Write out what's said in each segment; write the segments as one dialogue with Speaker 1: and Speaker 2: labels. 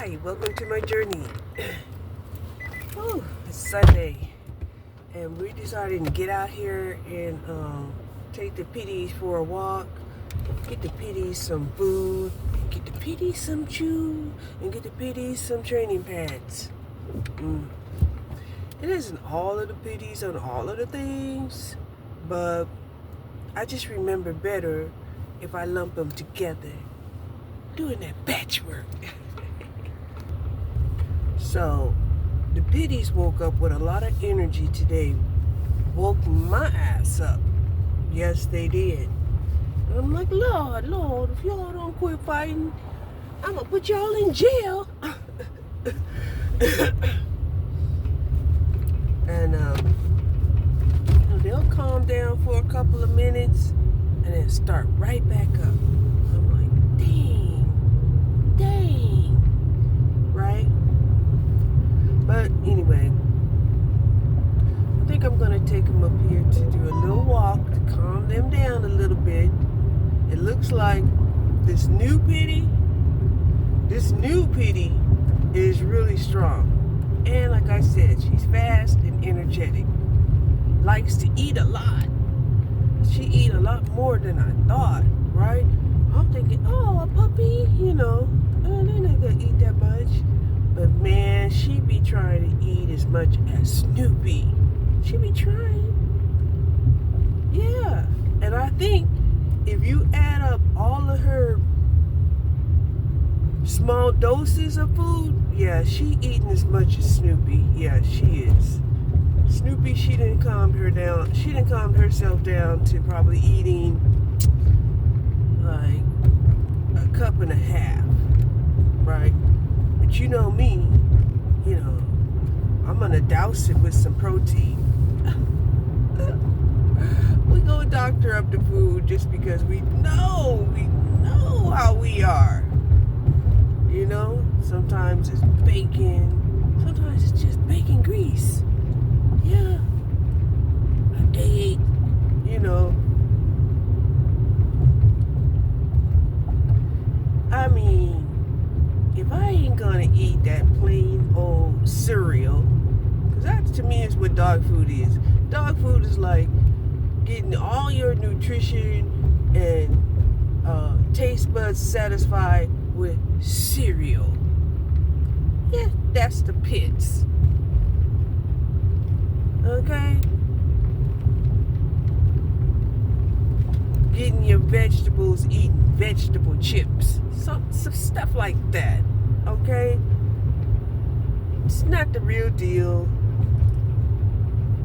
Speaker 1: Hi, welcome to my journey. It's Sunday, and we decided to get out here and take the pitties for a walk, get the pitties some food, get the pitties some chew, and get the pitties some training pads. It isn't all of the pitties on all of the things, but I just remember better if I lump them together, doing that batch work. So, the pitties woke up with a lot of energy today. Woke my ass up. Yes, they did. And I'm like, Lord, if y'all don't quit fighting, I'm going to put y'all in jail. And, they'll calm down for a couple of minutes and then start right back up. I'm like, dang, right? But anyway, I think I'm going to take them up here to do a little walk to calm them down a little bit. It looks like this new pitty is really strong. And like I said, she's fast and energetic. Likes to eat a lot. She eat a lot more than I thought, right? I'm thinking, oh, a puppy, they're not going to eat that much. But man, she be trying to eat as much as Snoopy. She be trying. Yeah. And I think if you add up all of her small doses of food, yeah, she eating as much as Snoopy. Yeah, she is. Snoopy, she didn't calm her down. She didn't calm herself down to probably eating like a cup and a half, right? But you know me, I'm gonna douse it with some protein. We go doctor up the food just because we know how we are. Sometimes it's bacon, sometimes it's just bacon grease. Yeah, a egg, I mean, if I ain't gonna eat that plain old cereal, because that to me is what dog food is. Dog food is like getting all your nutrition and taste buds satisfied with cereal. Yeah, that's the pits. Okay? Getting your vegetables, eating vegetable chips. Some stuff like that. Okay? It's not the real deal.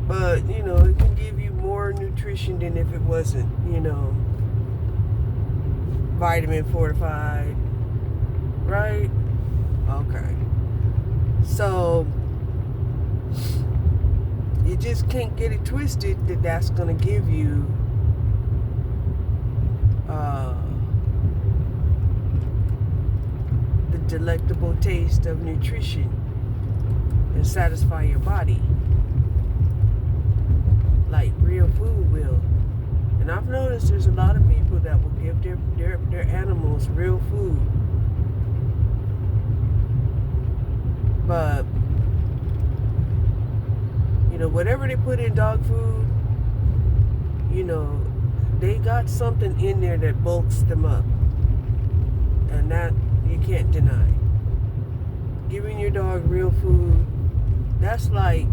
Speaker 1: But, it can give you more nutrition than if it wasn't, vitamin fortified. Right? Okay. So, you just can't get it twisted that that's going to give you the delectable taste of nutrition and satisfy your body like real food will. And I've noticed there's a lot of people that will give their animals real food. But whatever they put in dog food, they got something in there that bulks them up. And that you can't deny. Giving your dog real food, that's like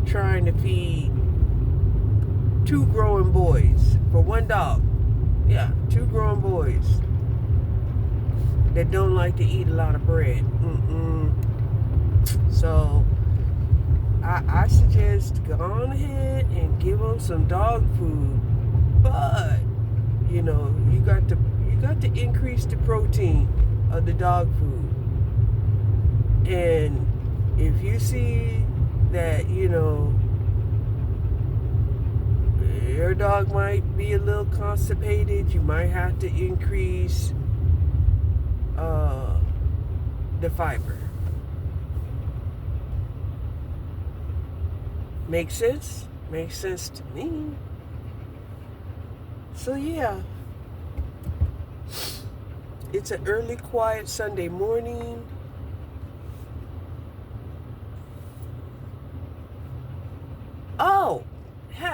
Speaker 1: trying to feed 2 growing boys for one dog. Yeah, 2 growing boys that don't like to eat a lot of bread. So I suggest go on ahead and give them some dog food, but you got to increase the protein of the dog food. And if you see that your dog might be a little constipated, you might have to increase the fiber. Makes sense? Makes sense to me. So yeah, it's an early, quiet Sunday morning.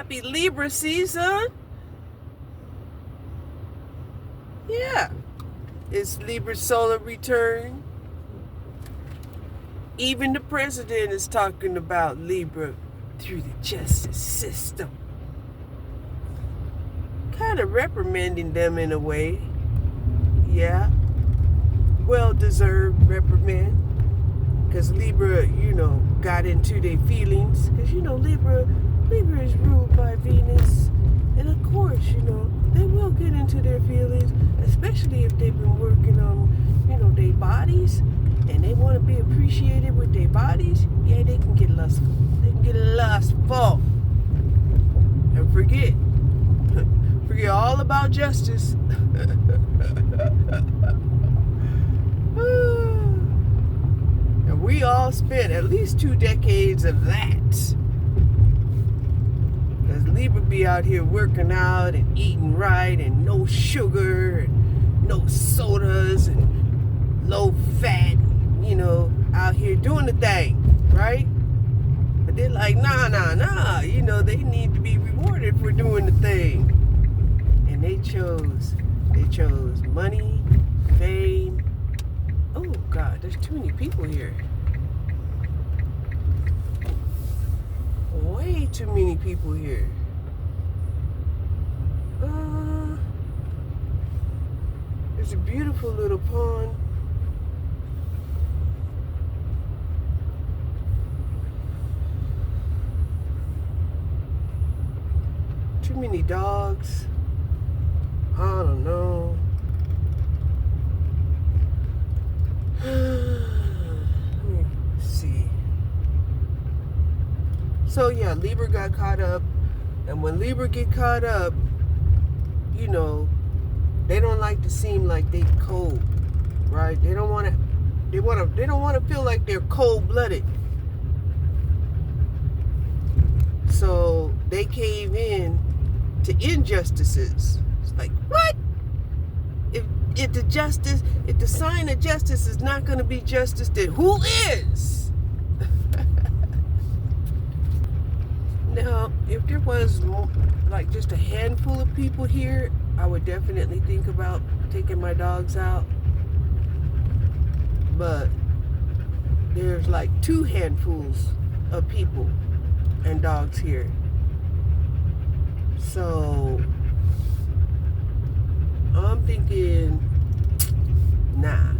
Speaker 1: Happy Libra season. Yeah. It's Libra solar return. Even the president is talking about Libra through the justice system. Kind of reprimanding them in a way. Yeah. Well-deserved reprimand. Because Libra, got into their feelings. Because, Libra is ruled by Venus. And of course, they will get into their feelings. Especially if they've been working on, their bodies. And they want to be appreciated with their bodies. Yeah, they can get lustful. They can get lustful. And forget all about justice. And we all spent at least 2 decades of that. Because Libra be out here working out and eating right and no sugar and no sodas and low fat, out here doing the thing, right? But they're like, nah. They need to be rewarded for doing the thing. And they chose money, fame. Oh God, there's too many people here. Way too many people here. There's a beautiful little pond. Too many dogs. I don't know. Let me see. So yeah, Libra got caught up. And when Libra get caught up, they don't like to seem like they cold, right? They don't want to feel like they're cold-blooded. So they cave in to injustices. It's like, what? If the sign of justice is not going to be justice, then who is? Now, if there was like just a handful of people here, I would definitely think about taking my dogs out. But there's like 2 handfuls of people and dogs here. So I'm thinking, nah.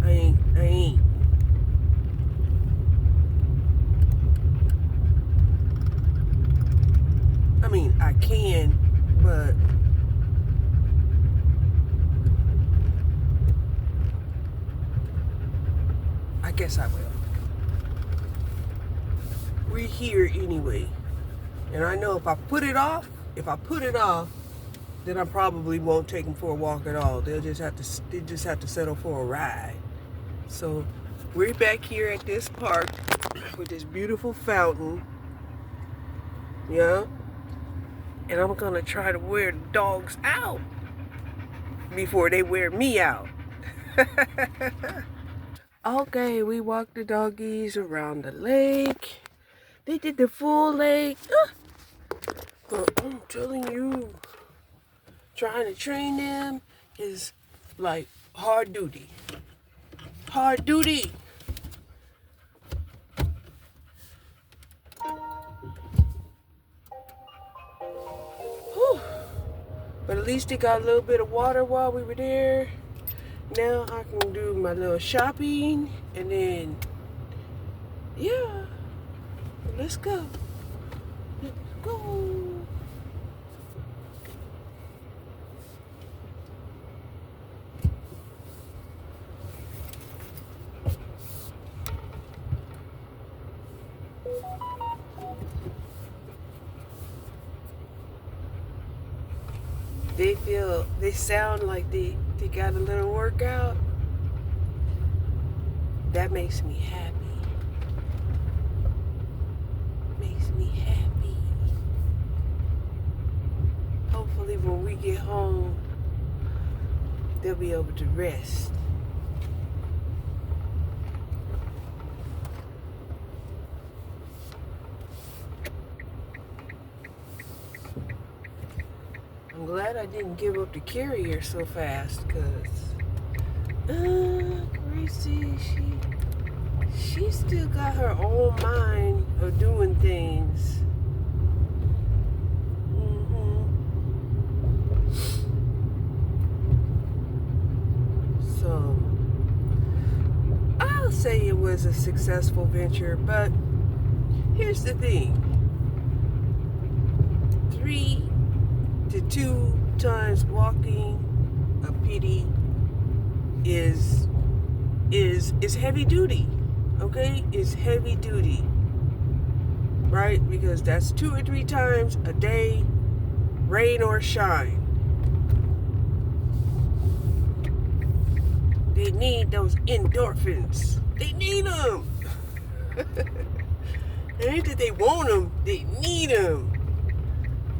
Speaker 1: I ain't. I mean, I can, but I guess I will. We're here anyway. And I know if I put it off, then I probably won't take them for a walk at all. They just have to settle for a ride. So we're back here at this park with this beautiful fountain. Yeah. And I'm gonna try to wear the dogs out before they wear me out. Okay, we walked the doggies around the lake. They did the full lake. But I'm telling you, trying to train them is like hard duty. Hard duty. Whew. But at least they got a little bit of water while we were there. Now I can do my little shopping and then, yeah, let's go. Let's go. They sound like they got a little workout. That makes me happy. Makes me happy. Hopefully when we get home, they'll be able to rest. I'm glad I didn't give up the carrier so fast, because Gracie, she still got her own mind of doing things. So I'll say it was a successful venture, but here's the thing. 3 to 2 times walking a pitty is heavy duty. Okay? It's heavy duty. Right? Because that's 2 or 3 times a day, rain or shine. They need those endorphins. They need them. It ain't that they want them, they need them.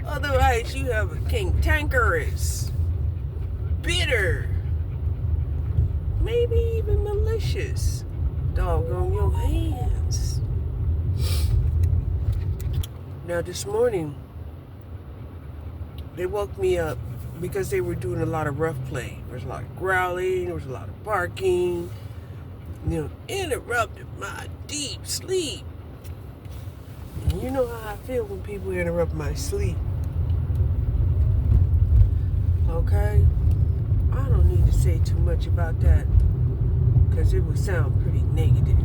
Speaker 1: Otherwise, you have a cantankerous, bitter, maybe even malicious dog on your hands. Now, this morning, they woke me up because they were doing a lot of rough play. There was a lot of growling, there was a lot of barking, interrupted my deep sleep. And you know how I feel when people interrupt my sleep. Okay? I don't need to say too much about that, because it would sound pretty negative.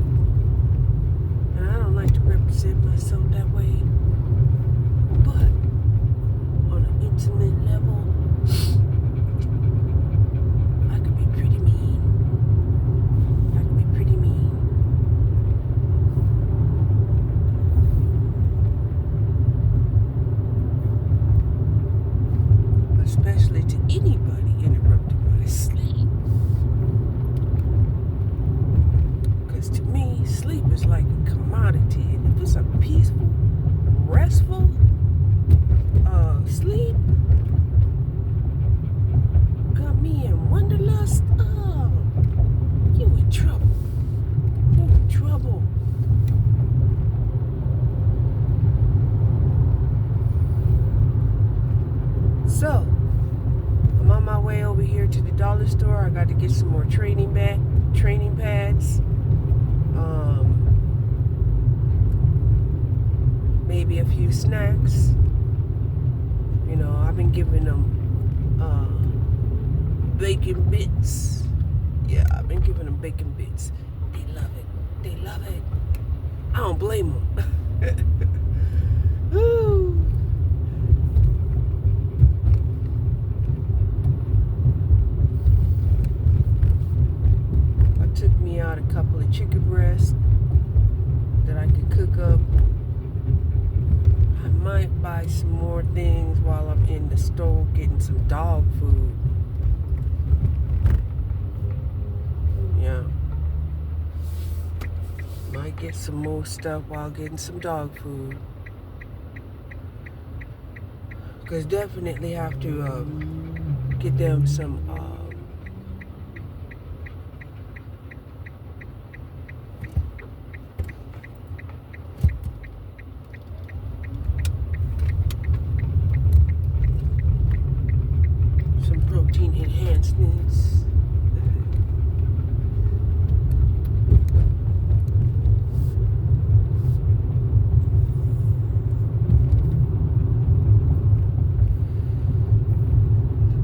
Speaker 1: And I don't like to represent myself that way. But on an intimate level, I could be pretty mean. I could be pretty mean. Especially to anybody interrupting my sleep. Because to me, sleep is like a commodity. And if it's a peaceful, restful sleep, got me in wanderlust, oh, you in trouble. You in trouble. So, I'm on my way over here to the dollar store. I got to get some more training pads. Maybe a few snacks. I've been giving them bacon bits. Yeah, I've been giving them bacon bits. They love it. They love it. I don't blame them. Woo. I took me out a couple of chicken breasts that I could cook up. I might buy some more things while I'm in the store getting some dog food. Yeah. Might get some more stuff while getting some dog food. Because definitely have to get them some protein enhancements.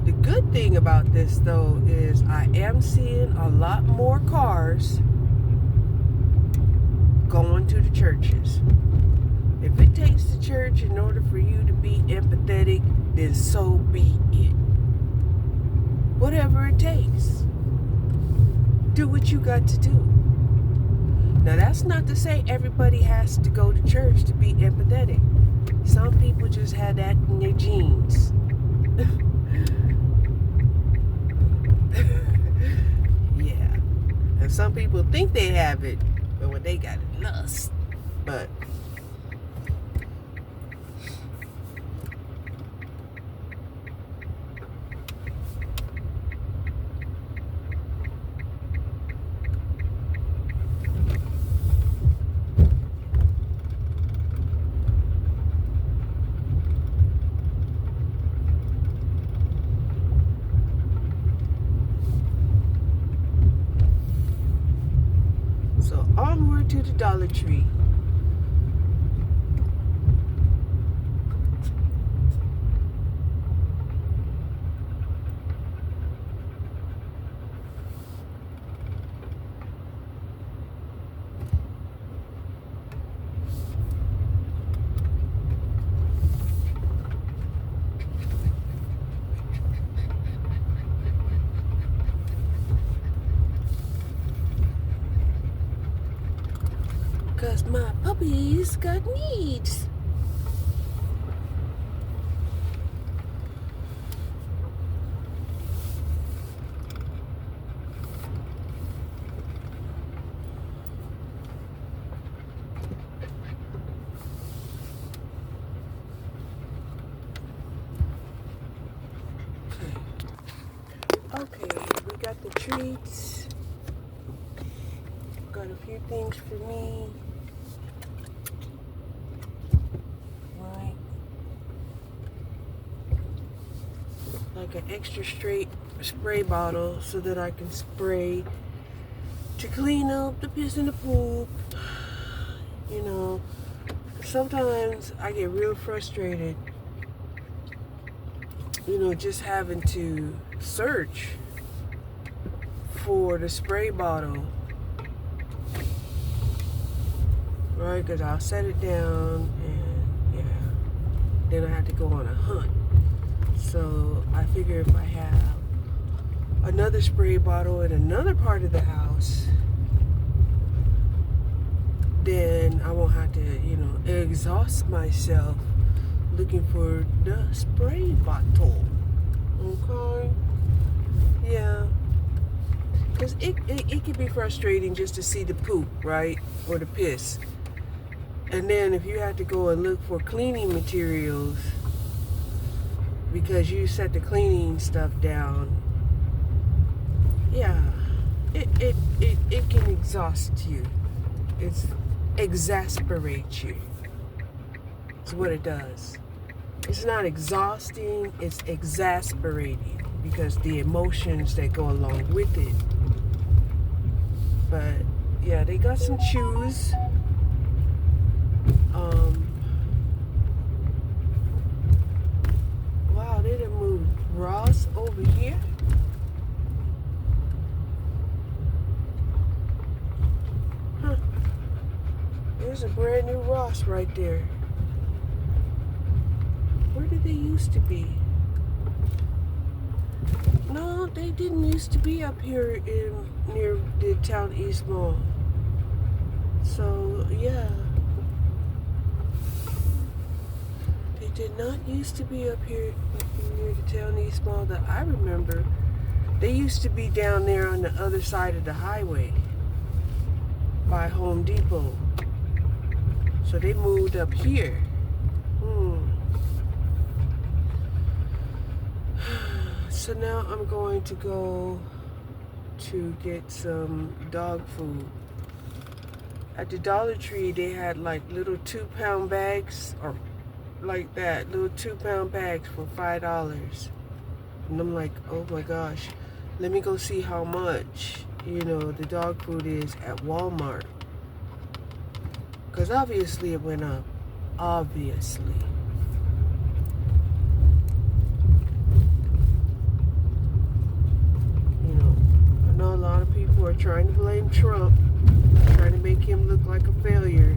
Speaker 1: The good thing about this, though, is I am seeing a lot more cars going to the churches. If it takes the church in order for you to be empathetic, then so be it. Whatever it takes. Do what you got to do. Now, that's not to say everybody has to go to church to be empathetic. Some people just have that in their genes. Yeah. And some people think they have it, but when they got it, lust. But onward to the Dollar Tree. Cause my puppies got needs. Okay, we got the treats. Got a few things for me. Right. Like an extra straight spray bottle so that I can spray to clean up the piss and the poop. You know, sometimes I get real frustrated, you know, just having to search for the spray bottle, right? Because I'll set it down and yeah, then I have to go on a hunt. So I figure if I have another spray bottle in another part of the house, then I won't have to, you know, exhaust myself looking for the spray bottle. Okay? Yeah. Because it can be frustrating just to see the poop, right? Or the piss. And then if you have to go and look for cleaning materials because you set the cleaning stuff down, yeah, it can exhaust you. It's exasperate you. It's what it does. It's not exhausting, it's exasperating because the emotions that go along with it. But yeah, they got some shoes. Wow, they done moved Ross over here. Huh. There's a brand new Ross right there. Where did they used to be? No, they didn't used to be up here near the Town East Mall. So yeah, they did not used to be up here near the Town East Mall that I remember. They used to be down there on the other side of the highway by Home Depot. So they moved up here. So now I'm going to go to get some dog food. At the Dollar Tree, they had like little 2-pound bags, or like that, little 2-pound bags for $5. And I'm like, oh my gosh, let me go see how much, you know, the dog food is at Walmart. Because obviously it went up. Obviously. I know a lot of people are trying to blame Trump, trying to make him look like a failure,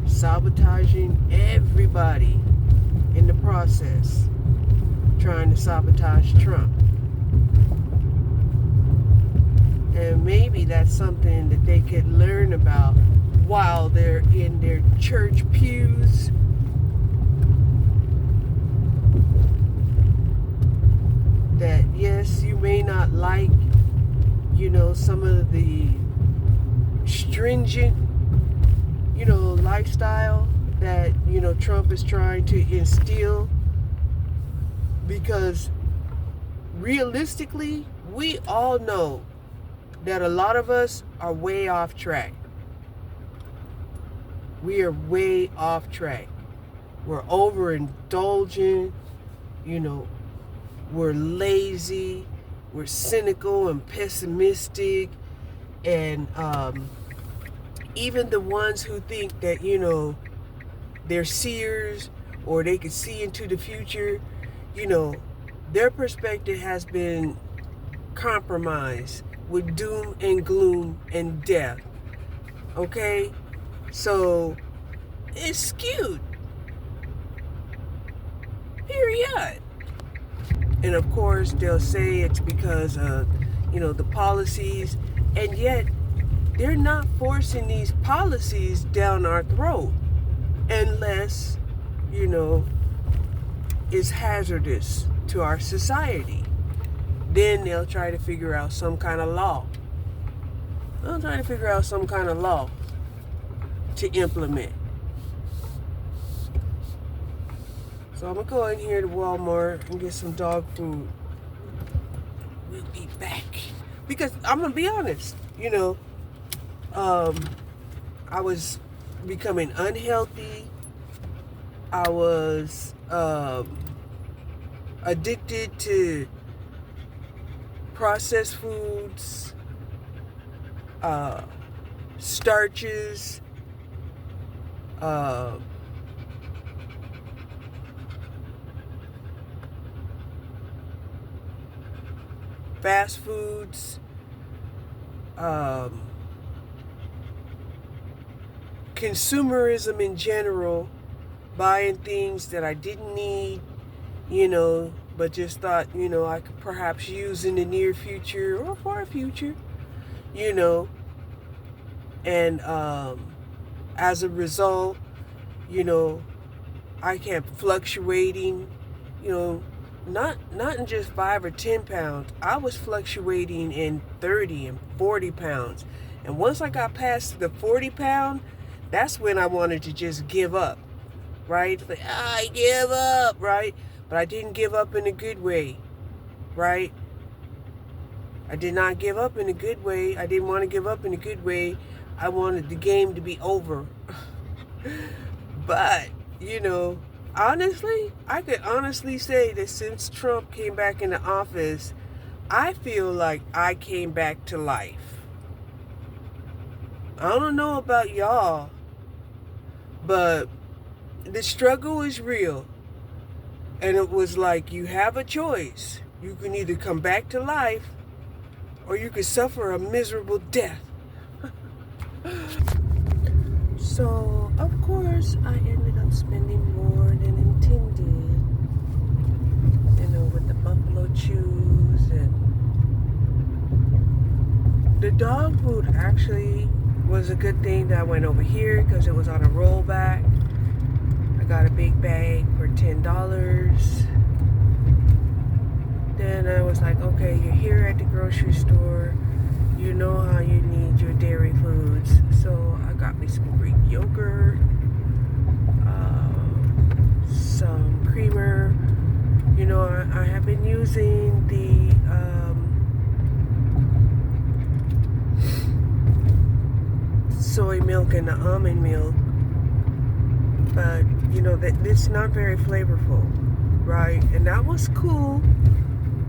Speaker 1: sabotaging everybody in the process, trying to sabotage Trump. And maybe that's something that they could learn about while they're in their church pews. That yes, you may not like, you know, some of the stringent, you know, lifestyle that, you know, Trump is trying to instill, because realistically, we all know that a lot of us are way off track. We are way off track. We're overindulgent, you know, we're lazy, we're cynical and pessimistic, and even the ones who think that, they're seers or they can see into the future, their perspective has been compromised with doom and gloom and death. Okay? So it's skewed. Period. And of course, they'll say it's because of, the policies, and yet they're not forcing these policies down our throat unless, it's hazardous to our society. Then they'll try to figure out some kind of law. They'll try to figure out some kind of law to implement. So I'm going to go in here to Walmart and get some dog food. We'll be back. Because I'm going to be honest, I was becoming unhealthy. I was addicted to processed foods, starches, fast foods, consumerism in general, buying things that I didn't need, but just thought, I could perhaps use in the near future or far future, and as a result, I kept fluctuating, not in just 5 or 10 pounds. I was fluctuating in 30 and 40 pounds. And once I got past the 40 pound, that's when I wanted to just give up, right? Like, I give up, right? But I didn't give up in a good way, right? I did not give up in a good way. I didn't want to give up in a good way. I wanted the game to be over. But, honestly, I could honestly say that since Trump came back into office, I feel like I came back to life. I don't know about y'all, but the struggle is real. And it was like, you have a choice. You can either come back to life or you can suffer a miserable death. So, of course, I ended up spending more than intended, with the buffalo chews, and the dog food actually was a good thing that I went over here because it was on a rollback. I got a big bag for $10. Then I was like, okay, you're here at the grocery store. You know how you need your dairy foods. So I got me some Greek yogurt, some creamer. I have been using the soy milk and the almond milk. But, that it's not very flavorful, right? And that was cool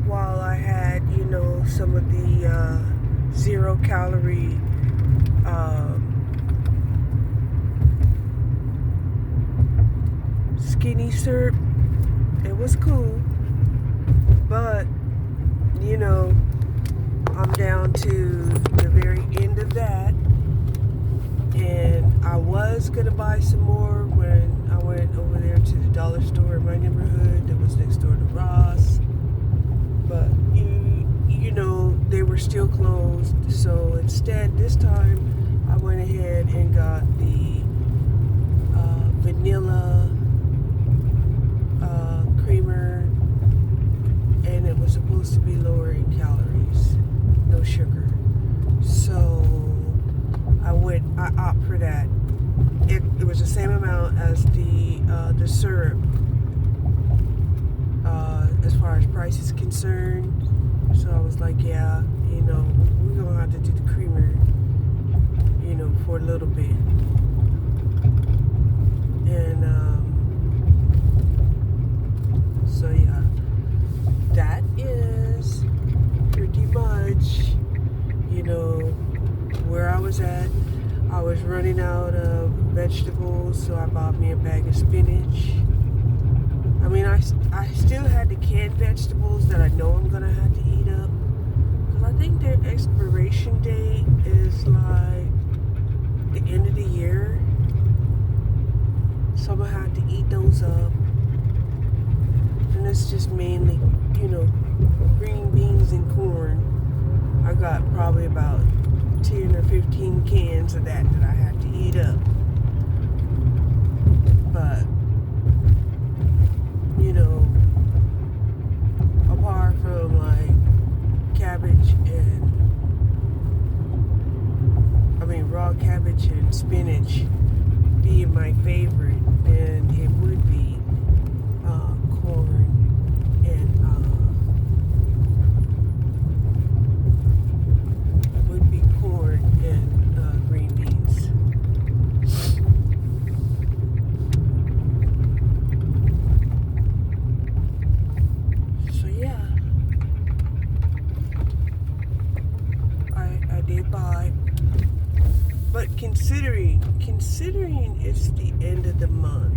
Speaker 1: while I had, some of the 0-calorie skinny syrup. It was cool, but I'm down to the very end of that, and I was gonna buy some more when I went over there to the dollar store in my neighborhood that was next door to Ross, but they were still closed. So instead, this time I went ahead and got the vanilla creamer, and it was supposed to be lower in calories, no sugar. So I opt for that. It was the same amount as the syrup as far as price is concerned. So I was like, yeah, we're gonna have to do the creamer, for a little bit. And so yeah, that is pretty much, where I was at. I was running vegetables, so I bought me a bag of spinach. I mean, I still had the canned vegetables that I know I'm gonna have to eat up, because I think their expiration date is like the end of the year, so I'm gonna have to eat those up. And it's just mainly, green beans and corn. I got probably about 10 or 15 cans of that I have to eat up. But, apart from like cabbage raw cabbage and spinach being my favorite, then it would be corn and green beans. So yeah, I did buy, but considering it's the end of the month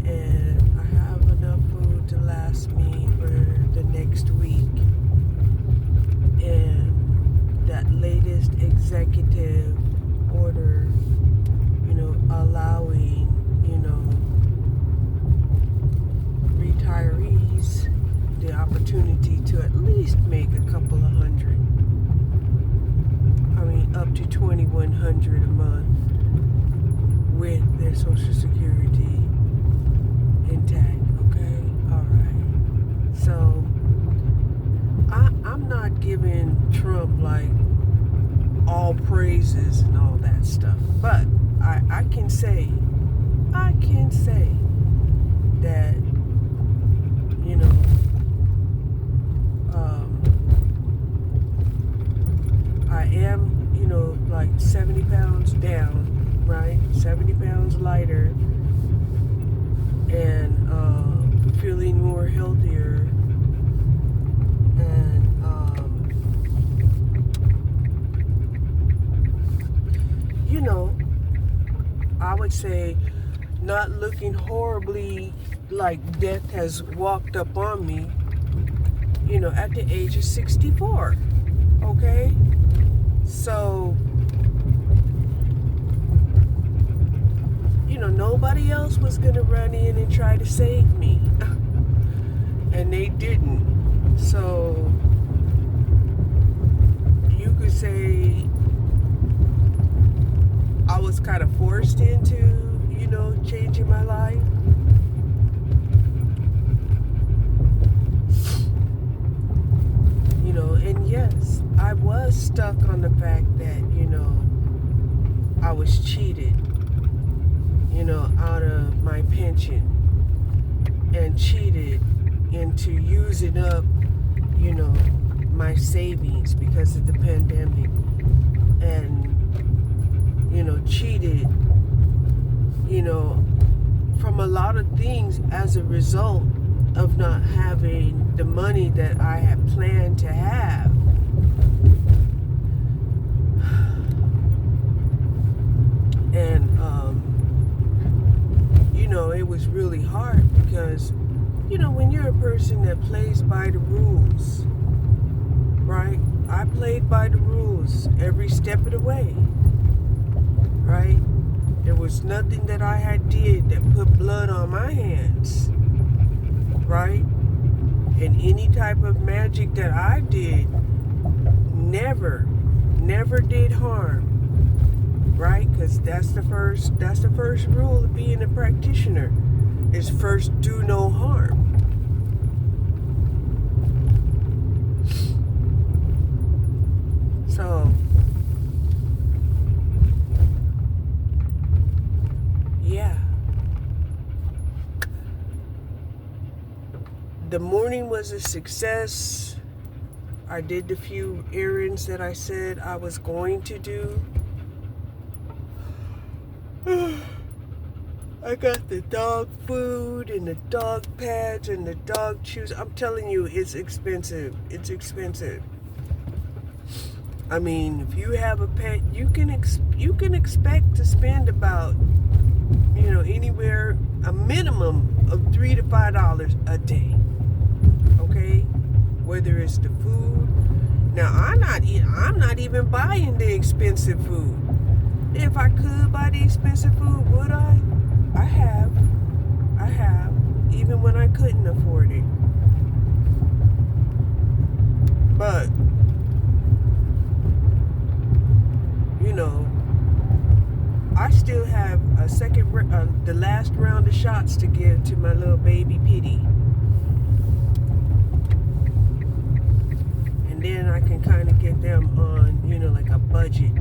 Speaker 1: and I have enough food to last me for the next week, and that latest executive order, allowing, retirees the opportunity to at least make a couple of hundred. Up to $2,100 a month with their Social Security intact. Okay, all right. So I'm not giving Trump like all praises and all that stuff, but I can say that I am like 70 pounds down, right? 70 pounds lighter, and feeling more healthier, and I would say not looking horribly like death has walked up on me, at the age of 64. Okay? So, nobody else was going to run in and try to save me. And they didn't. So, you could say I was kind of forced into, changing my life. And yes, I was stuck on the fact that, I was cheated, out of my pension, and cheated into using up, my savings because of the pandemic, and, cheated, from a lot of things as a result of not having the money that I had planned to have. And, it was really hard because, when you're a person that plays by the rules, right? I played by the rules every step of the way, right? There was nothing that I had did that put blood on my hands, right? And any type of magic that I did never did harm, right? Because that's the first rule of being a practitioner, is first do no harm. So, yeah. The morning was a success. I did the few errands that I said I was going to do. I got the dog food and the dog pads and the dog chews. I'm telling you, it's expensive. It's expensive. I mean, if you have a pet, you can expect to spend about, anywhere a minimum of $3 to $5 a day. Okay, whether it's the food. Now I'm not even buying the expensive food. If I could buy the expensive food, would I? I have, even when I couldn't afford it. But I still have the last round of shots to give to my little baby Pitty. And then I can kind of get them on, like a budget